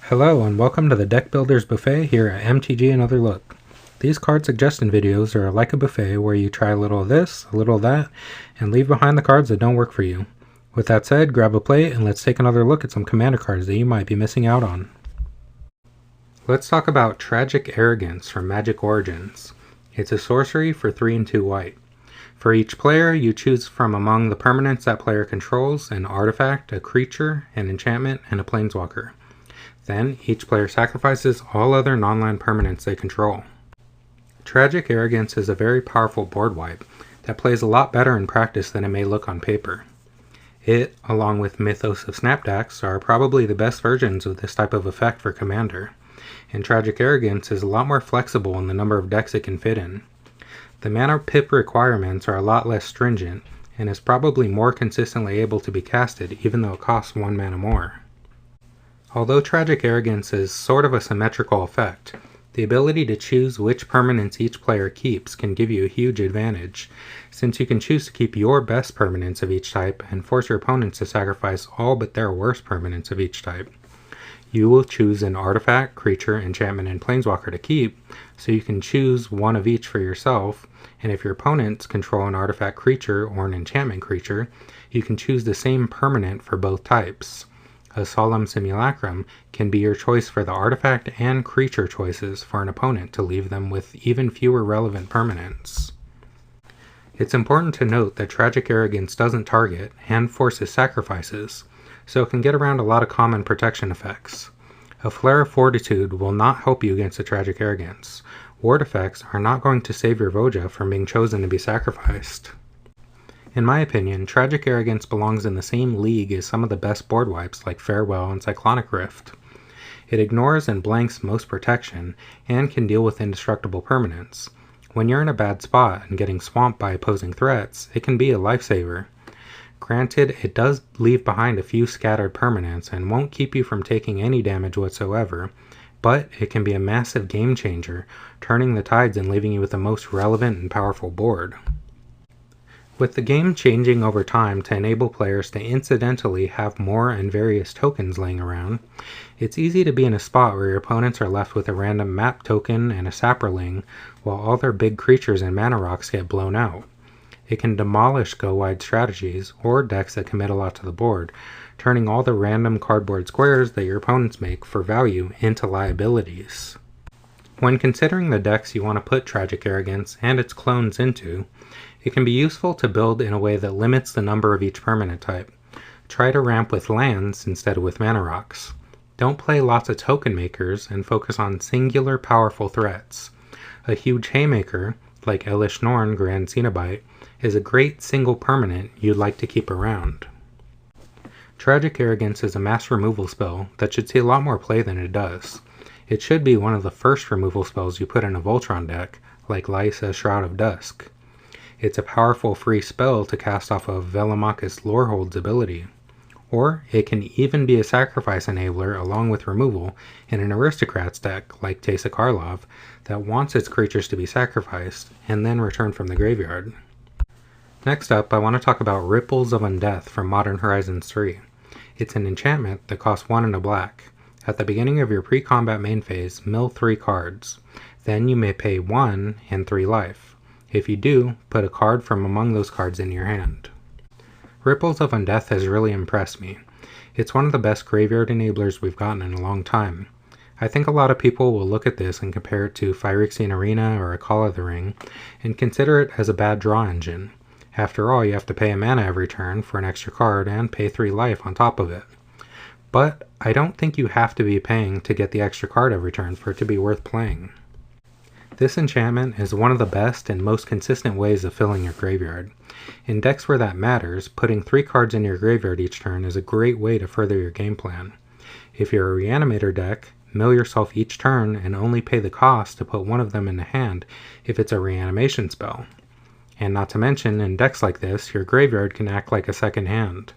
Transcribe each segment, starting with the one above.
Hello and welcome to the Deckbuilders buffet here at MTG Another Look. These card suggestion videos are like a buffet where you try a little of this, a little of that, and leave behind the cards that don't work for you. With that said, grab a plate and let's take another look at some commander cards that you might be missing out on. Let's talk about Tragic Arrogance from Magic Origins. It's a sorcery for 3 and 2 white. For each player, you choose from among the permanents that player controls an artifact, a creature, an enchantment, and a planeswalker. Then, each player sacrifices all other non-land permanents they control. Tragic Arrogance is a very powerful board wipe that plays a lot better in practice than it may look on paper. It, along with Mythos of Snapdacks, are probably the best versions of this type of effect for Commander, and Tragic Arrogance is a lot more flexible in the number of decks it can fit in. The mana pip requirements are a lot less stringent, and is probably more consistently able to be casted even though it costs 1 mana more. Although Tragic Arrogance is sort of a symmetrical effect, the ability to choose which permanents each player keeps can give you a huge advantage, since you can choose to keep your best permanents of each type and force your opponents to sacrifice all but their worst permanents of each type. You will choose an artifact, creature, enchantment, and planeswalker to keep, so you can choose one of each for yourself, and if your opponents control an artifact creature or an enchantment creature, you can choose the same permanent for both types. A Solemn Simulacrum can be your choice for the artifact and creature choices for an opponent to leave them with even fewer relevant permanents. It's important to note that Tragic Arrogance doesn't target and forces sacrifices, so it can get around a lot of common protection effects. A Flare of Fortitude will not help you against a Tragic Arrogance. Ward effects are not going to save your Voja from being chosen to be sacrificed. In my opinion, Tragic Arrogance belongs in the same league as some of the best board wipes like Farewell and Cyclonic Rift. It ignores and blanks most protection, and can deal with indestructible permanents. When you're in a bad spot and getting swamped by opposing threats, it can be a lifesaver. Granted, it does leave behind a few scattered permanents and won't keep you from taking any damage whatsoever, but it can be a massive game changer, turning the tides and leaving you with the most relevant and powerful board. With the game changing over time to enable players to incidentally have more and various tokens laying around, it's easy to be in a spot where your opponents are left with a random map token and a saproling, while all their big creatures and mana rocks get blown out. It can demolish go-wide strategies, or decks that commit a lot to the board, turning all the random cardboard squares that your opponents make for value into liabilities. When considering the decks you want to put Tragic Arrogance and its clones into, it can be useful to build in a way that limits the number of each permanent type. Try to ramp with lands instead of with mana rocks. Don't play lots of token makers and focus on singular powerful threats. A huge haymaker, like Elish Norn Grand Cenobite, is a great single permanent you'd like to keep around. Tragic Arrogance is a mass removal spell that should see a lot more play than it does. It should be one of the first removal spells you put in a Voltron deck, like Lysa Shroud of Dusk. It's a powerful free spell to cast off of Velomachus Lorehold's ability. Or it can even be a sacrifice enabler along with removal in an Aristocrats deck like Teysa Karlov that wants its creatures to be sacrificed and then returned from the graveyard. Next up, I want to talk about Ripples of Undeath from Modern Horizons 3. It's an enchantment that costs 1 and a black. At the beginning of your pre-combat main phase, mill 3 cards. Then you may pay 1 and 3 life. If you do, put a card from among those cards in your hand. Ripples of Undeath has really impressed me. It's one of the best graveyard enablers we've gotten in a long time. I think a lot of people will look at this and compare it to Phyrexian Arena or a Call of the Ring, and consider it as a bad draw engine. After all, you have to pay a mana every turn for an extra card and pay 3 life on top of it. But I don't think you have to be paying to get the extra card every turn for it to be worth playing. This enchantment is one of the best and most consistent ways of filling your graveyard. In decks where that matters, putting 3 cards in your graveyard each turn is a great way to further your game plan. If you're a Reanimator deck, mill yourself each turn and only pay the cost to put one of them in the hand if it's a reanimation spell. And not to mention, in decks like this, your graveyard can act like a second hand.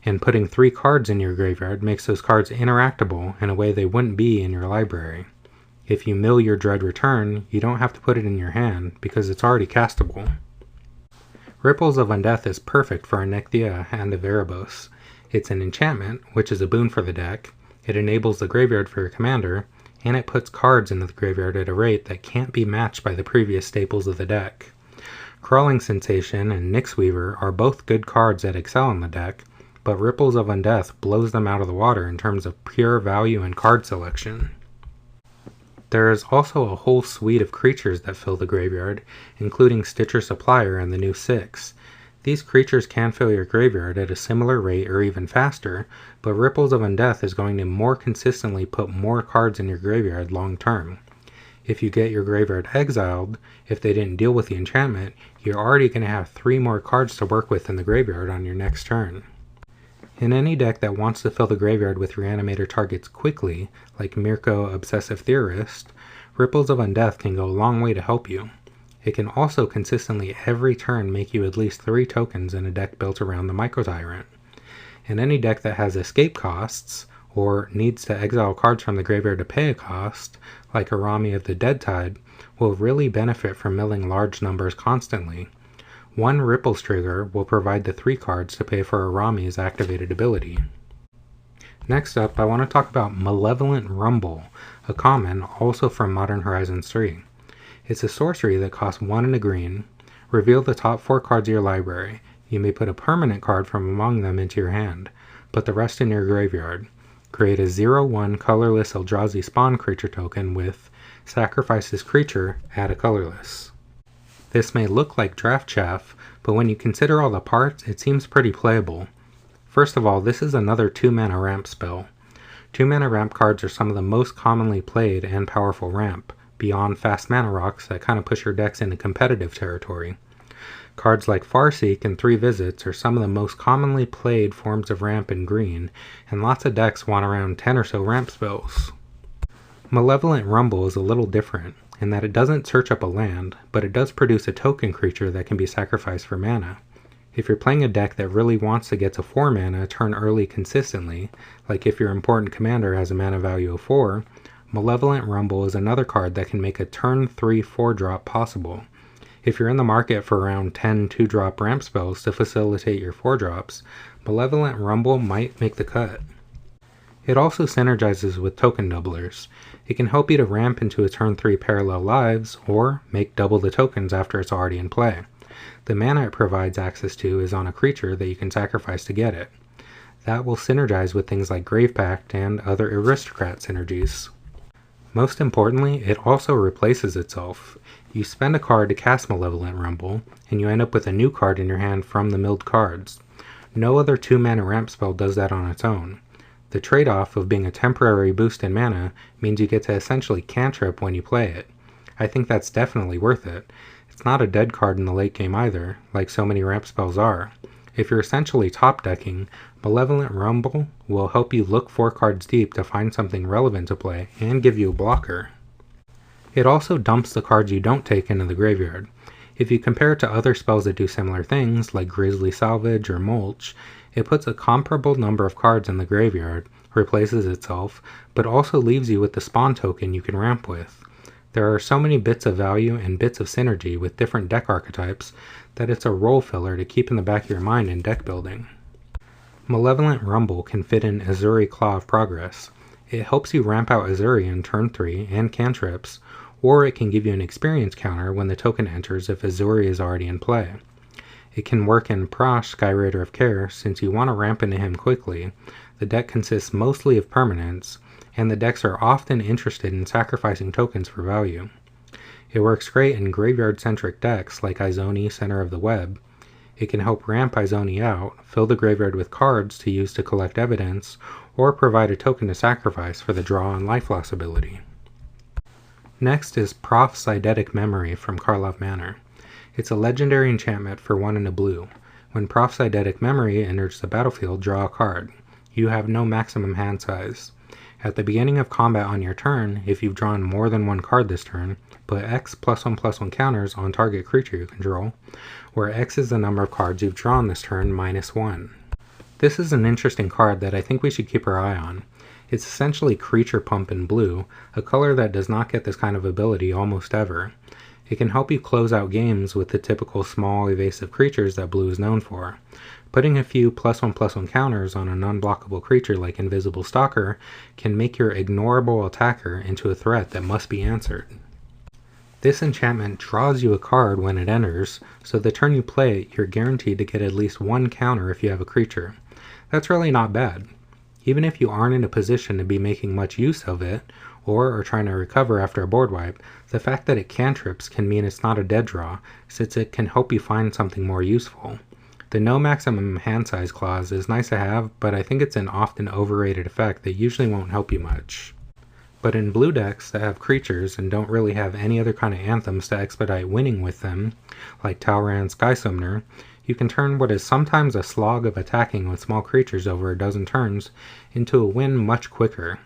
And putting 3 cards in your graveyard makes those cards interactable in a way they wouldn't be in your library. If you mill your Dread Return, you don't have to put it in your hand because it's already castable. Ripples of Undeath is perfect for a Nexthea and a Erebos. It's an enchantment, which is a boon for the deck, it enables the graveyard for your commander, and it puts cards into the graveyard at a rate that can't be matched by the previous staples of the deck. Crawling Sensation and Nyx Weaver are both good cards that excel in the deck, but Ripples of Undeath blows them out of the water in terms of pure value and card selection. There is also a whole suite of creatures that fill the graveyard, including Stitcher Supplier and the new 6. These creatures can fill your graveyard at a similar rate or even faster, but Ripples of Undeath is going to more consistently put more cards in your graveyard long term. If you get your graveyard exiled, if they didn't deal with the enchantment, you're already going to have 3 more cards to work with in the graveyard on your next turn. In any deck that wants to fill the graveyard with reanimator targets quickly, like Mirko Obsessive Theorist, Ripples of Undeath can go a long way to help you. It can also consistently every turn make you at least 3 tokens in a deck built around the Micro Tyrant. In any deck that has escape costs, or needs to exile cards from the graveyard to pay a cost, like Arami of the Dead Tide, will really benefit from milling large numbers constantly. One Ripples trigger will provide the 3 cards to pay for Arami's activated ability. Next up, I want to talk about Malevolent Rumble, a common also from Modern Horizons 3. It's a sorcery that costs 1 and a green. Reveal the top 4 cards of your library. You may put a permanent card from among them into your hand. Put the rest in your graveyard. Create a 0/1 colorless Eldrazi spawn creature token with sacrifice this creature, add a colorless. This may look like draft chaff, but when you consider all the parts, it seems pretty playable. First of all, this is another 2-mana ramp spell. 2-mana ramp cards are some of the most commonly played and powerful ramp, beyond fast mana rocks that kind of push your decks into competitive territory. Cards like Farseek and 3 Visits are some of the most commonly played forms of ramp in green, and lots of decks want around 10 or so ramp spells. Malevolent Rumble is a little different, in that it doesn't search up a land, but it does produce a token creature that can be sacrificed for mana. If you're playing a deck that really wants to get to 4 mana turn early consistently, like if your important commander has a mana value of 4, Malevolent Rumble is another card that can make a turn 3 4-drop possible. If you're in the market for around 10 2-drop ramp spells to facilitate your 4-drops, Malevolent Rumble might make the cut. It also synergizes with token doublers. It can help you to ramp into a turn 3 parallel lives, or make double the tokens after it's already in play. The mana it provides access to is on a creature that you can sacrifice to get it. That will synergize with things like Grave Pact and other Aristocrat synergies. Most importantly, it also replaces itself. You spend a card to cast Malevolent Rumble, and you end up with a new card in your hand from the milled cards. No other 2-mana ramp spell does that on its own. The trade-off of being a temporary boost in mana means you get to essentially cantrip when you play it. I think that's definitely worth it. It's not a dead card in the late game either, like so many ramp spells are. If you're essentially top decking, Malevolent Rumble will help you look 4 cards deep to find something relevant to play and give you a blocker. It also dumps the cards you don't take into the graveyard. If you compare it to other spells that do similar things, like Grisly Salvage or Mulch, it puts a comparable number of cards in the graveyard, replaces itself, but also leaves you with the spawn token you can ramp with. There are so many bits of value and bits of synergy with different deck archetypes that it's a role filler to keep in the back of your mind in deck building. Malevolent Rumble can fit in Azuri Claw of Progress. It helps you ramp out Azuri in turn 3 and cantrips, or it can give you an experience counter when the token enters if Azuri is already in play. It can work in Prosh, Skyraider of Care, since you want to ramp into him quickly. The deck consists mostly of permanents, and the decks are often interested in sacrificing tokens for value. It works great in graveyard-centric decks like Izoni, Center of the Web. It can help ramp Izoni out, fill the graveyard with cards to use to collect evidence, or provide a token to sacrifice for the draw and life loss ability. Next is Profic Memory from Karlov Manor. It's a legendary enchantment for 1 and a blue. When Profic Memory enters the battlefield, draw a card. You have no maximum hand size. At the beginning of combat on your turn, if you've drawn more than 1 card this turn, put X +1/+1 counters on target creature you control, where X is the number of cards you've drawn this turn -1. This is an interesting card that I think we should keep our eye on. It's essentially Creature Pump in blue, a color that does not get this kind of ability almost ever. It can help you close out games with the typical small evasive creatures that blue is known for. Putting a few +1/+1 counters on a non-blockable creature like Invisible Stalker can make your ignorable attacker into a threat that must be answered. This enchantment draws you a card when it enters, so the turn you play it, you're guaranteed to get at least one counter if you have a creature. That's really not bad. Even if you aren't in a position to be making much use of it, or are trying to recover after a board wipe, the fact that it cantrips can mean it's not a dead draw, since it can help you find something more useful. The no maximum hand size clause is nice to have, but I think it's an often overrated effect that usually won't help you much. But in blue decks that have creatures and don't really have any other kind of anthems to expedite winning with them, like Talrand Sky Summoner, you can turn what is sometimes a slog of attacking with small creatures over a dozen turns into a win much quicker.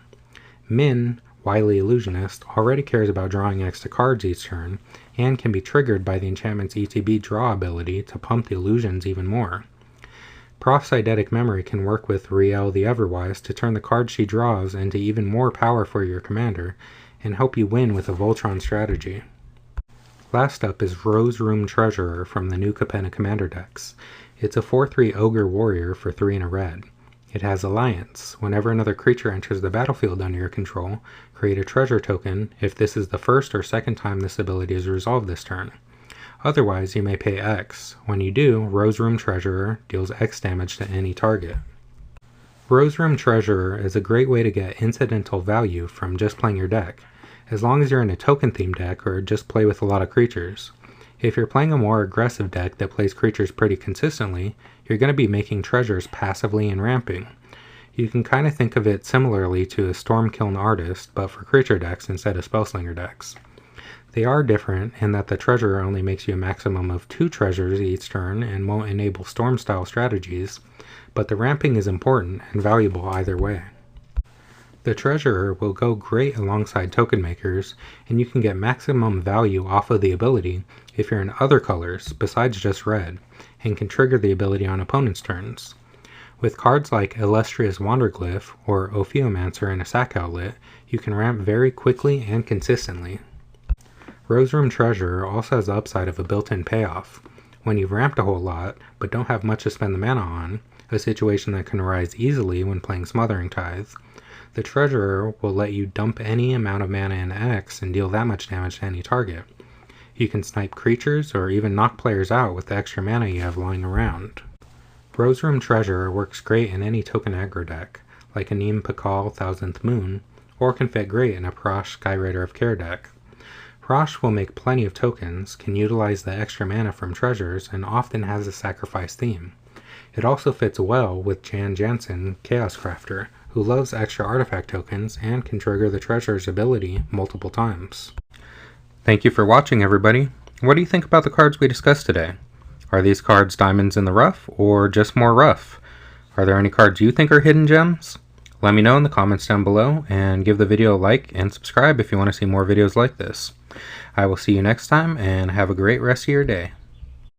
Min, Wily Illusionist, already cares about drawing extra cards each turn, and can be triggered by the enchantment's ETB draw ability to pump the illusions even more. Profic Memory can work with Riel the Everwise to turn the cards she draws into even more power for your commander, and help you win with a Voltron strategy. Last up is Rose Room Treasurer from the new Capenna Commander decks. It's a 4/3 Ogre Warrior for 3 and a red. It has Alliance. Whenever another creature enters the battlefield under your control, create a treasure token if this is the first or second time this ability is resolved this turn. Otherwise, you may pay X. When you do, Rose Room Treasurer deals X damage to any target. Rose Room Treasurer is a great way to get incidental value from just playing your deck, as long as you're in a token-themed deck or just play with a lot of creatures. If you're playing a more aggressive deck that plays creatures pretty consistently, you're going to be making treasures passively and ramping. You can kind of think of it similarly to a Stormkiln Artist, but for creature decks instead of Spellslinger decks. They are different in that the treasurer only makes you a maximum of 2 treasures each turn and won't enable storm-style strategies, but the ramping is important and valuable either way. The treasurer will go great alongside token makers, and you can get maximum value off of the ability if you're in other colors besides just red, and can trigger the ability on opponents' turns. With cards like Illustrious Wanderglyph or Ophiomancer in a sack outlet, you can ramp very quickly and consistently. Rose Room Treasurer also has the upside of a built-in payoff. When you've ramped a whole lot, but don't have much to spend the mana on, a situation that can arise easily when playing Smothering Tithe, the Treasurer will let you dump any amount of mana in X and deal that much damage to any target. You can snipe creatures or even knock players out with the extra mana you have lying around. Rose Room Treasurer works great in any token aggro deck, like a Neem Pakal Thousandth Moon, or can fit great in a Prosh Skyrider of Care deck. Prosh will make plenty of tokens, can utilize the extra mana from treasures, and often has a sacrifice theme. It also fits well with Jan Jansen, Chaos Crafter, who loves extra artifact tokens and can trigger the treasurer's ability multiple times. Thank you for watching, everybody. What do you think about the cards we discussed today? Are these cards diamonds in the rough, or just more rough? Are there any cards you think are hidden gems? Let me know in the comments down below, and give the video a like and subscribe if you want to see more videos like this. I will see you next time, and have a great rest of your day.